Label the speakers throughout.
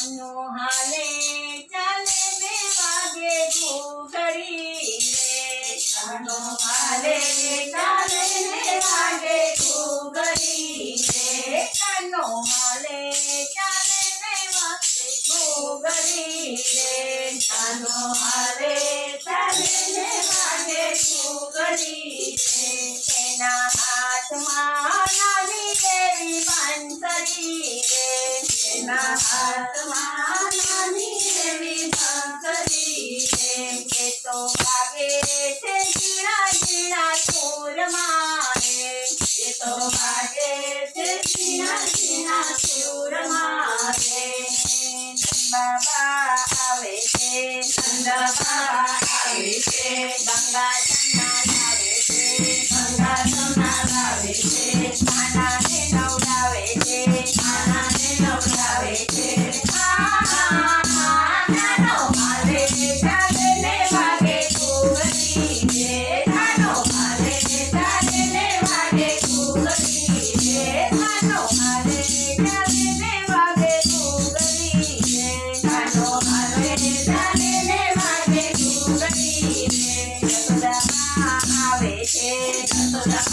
Speaker 1: કાનો હાલે ચાલે ને વાગે ઘૂઘરી રે કાનો હાલે ચાલે ને વાગે ઘૂઘરી રે કાનો હાલે ચાલે ને વાગે ઘૂઘરી રે કાનો હાલે ચાલે ને વાગે ઘૂઘરી રે એના હાથમાં નાની એવી બંસરી રે એના હાથમાં નાની એવી બંસરી રે એ તો વાગે છે ઝીણા ઝીણા સૂરમાં રે એ તો વાગે છે ઝીણા ઝીણા સૂરમાં રે બાબા આવે છે બાબા આવે છે ગંગા જમના લાવે છે ગંગા જમના લાવે છે આનાને નવડાવે છે આનાને નવડાવે છે નાનો હાલે ચાલે ને વાગે ઘૂઘરી રે નાનો હાલે ચાલે ને વાગે ઘૂઘરી રે નાનો હાલે ચાલે ને વાગે ઘૂઘરી રે નાનો હાલે ચાલે ને વાગે ઘૂઘરી રે યશોદા આવે છે યશોદા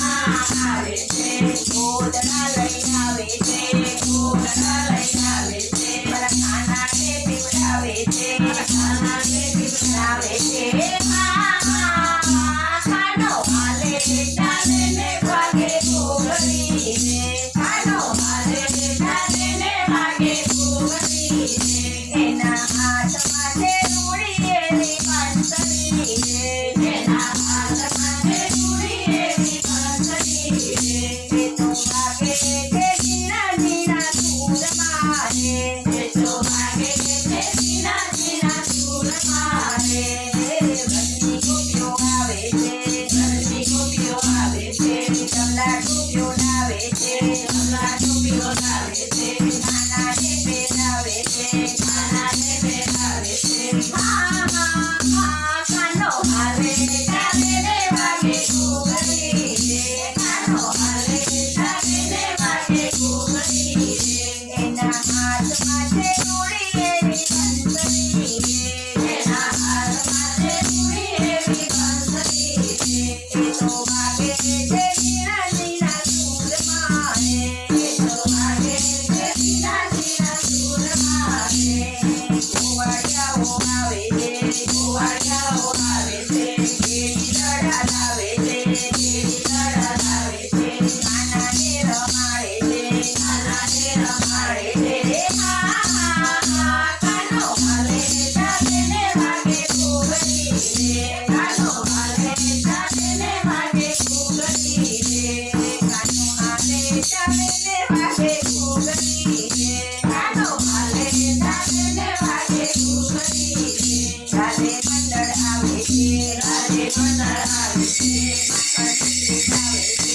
Speaker 1: આવે છે ગોદડા લઈ આવે છે ગોદડા લઈ આવે છે મારા કાનાને પીવડાવે છે મારા કાનાને પીવડાવે છે કાનો હાલે ચાલે ને વાગે ઘૂઘરી રે કાનો હાલે ચાલે ને વાગે ઘૂઘરી રે એના હાથમાં છે રૂડી એવી બંસરી રે એના હાથમાં છે રૂડી એવી બંસરી રે એ તો વાગે છે ઝીણા ઝીણા સૂરમાં રે એ તો વાગે છે ઝીણા ઝીણા સૂરમાં રે બધી ગોપીઓ આવે છે બધી ગોપીઓ આવે છે કમલા ગોપીઓ લાવે છે કમલા ગોપીઓ લાવે છે કાનાને પહેરાવે છે કાનાને પહેરાવે છે કાનો હાલે ચાલે ને વાગે ઘૂઘરી રે કાનો હાલે ચાલે ને વાગે ઘૂઘરી રે એના હાથમાં છે રૂડી એવી બંસરી રે એના હાથમાં છે રૂડી એવી બંસરી રે એ તો વાગે છે ઝીણા ઝીણા સૂરમાં રે એ તો વાગે છે ઝીણા ઝીણા સૂરમાં રે ગોવાળિયાઓ આવે છે ગોવાળિયાઓ આવે છે કેરી દડા લાવે છે કેરી દડા લાવે છે કાનાને રમાડે છે કાનાને રમાડે છે કાનો હાલે ચાલે ને વાગે ઘૂઘરી રે કાનો હાલે ચાલે ને વાગે ઘૂઘરી રે કાનો હાલે ચાલે ને વાગે ઘૂઘરી રે કાનો હાલે ચાલે ને વાગે ઘૂઘરી રે રાધે મંડળ આવે છે રાધે મંડળ આવે છે માખણ આવે છે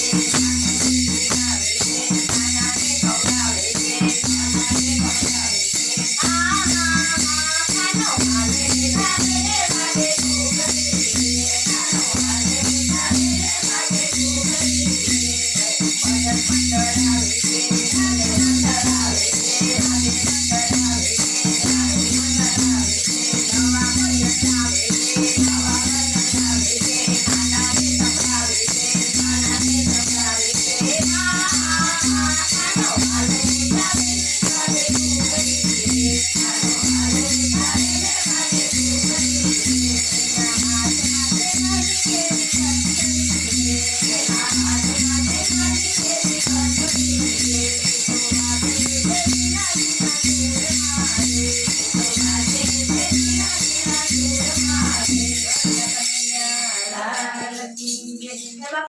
Speaker 1: આવે છે કાનાને ખવડાવે છે કાનાને ખવડાવે છે કાનો હાલે ચાલે ને વાગે ઘૂઘરી રે કાનો હાલે ચાલે ને વાગે ઘૂઘરી રે ભજન મંડળ આવે છે રાધે મંડળ આવે છે રાધે મંડળ આવે